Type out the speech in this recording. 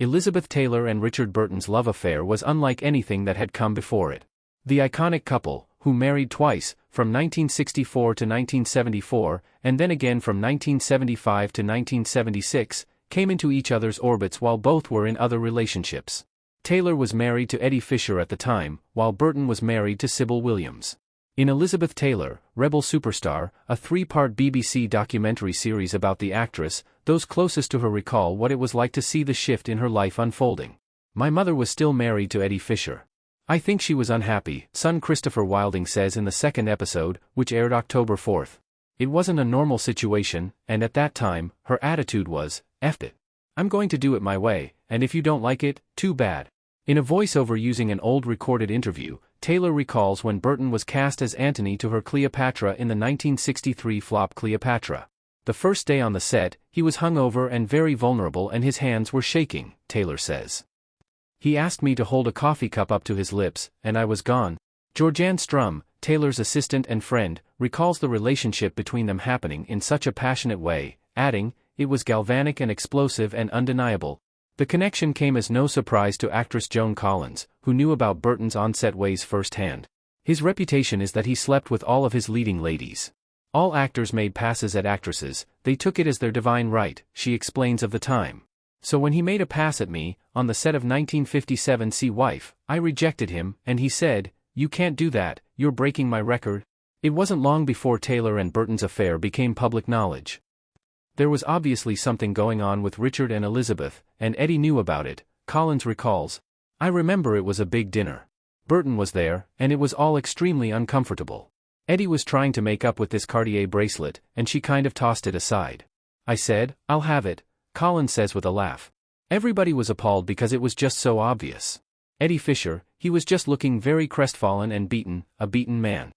Elizabeth Taylor and Richard Burton's love affair was unlike anything that had come before it. The iconic couple, who married twice, from 1964 to 1974, and then again from 1975 to 1976, came into each other's orbits while both were in other relationships. Taylor was married to Eddie Fisher at the time, while Burton was married to Sybil Williams. In Elizabeth Taylor, Rebel Superstar, a 3-part BBC documentary series about the actress, those closest to her recall what it was like to see the shift in her life unfolding. "My mother was still married to Eddie Fisher. I think she was unhappy," son Christopher Wilding says in the second episode, which aired October 4. "It wasn't a normal situation, and at that time, her attitude was, F it. I'm going to do it my way, and if you don't like it, too bad." In a voiceover using an old recorded interview, Taylor recalls when Burton was cast as Antony to her Cleopatra in the 1963 flop Cleopatra. "The first day on the set, he was hungover and very vulnerable and his hands were shaking," Taylor says. "He asked me to hold a coffee cup up to his lips, and I was gone." Georgianne Strum, Taylor's assistant and friend, recalls the relationship between them happening in such a passionate way, adding, "It was galvanic and explosive and undeniable." The connection came as no surprise to actress Joan Collins, who knew about Burton's on-set ways firsthand. "His reputation is that he slept with all of his leading ladies. All actors made passes at actresses, they took it as their divine right," she explains of the time. "So when he made a pass at me, on the set of 1957's Wife, I rejected him, and he said, 'You can't do that, you're breaking my record.'" It wasn't long before Taylor and Burton's affair became public knowledge. There was obviously something going on with Richard and Elizabeth, and Eddie knew about it, Collins recalls. "I remember it was a big dinner. Burton was there, and it was all extremely uncomfortable. Eddie was trying to make up with this Cartier bracelet, and she kind of tossed it aside. I said, 'I'll have it,'" Collins says with a laugh. "Everybody was appalled because it was just so obvious. Eddie Fisher, he was just looking very crestfallen and beaten, a beaten man."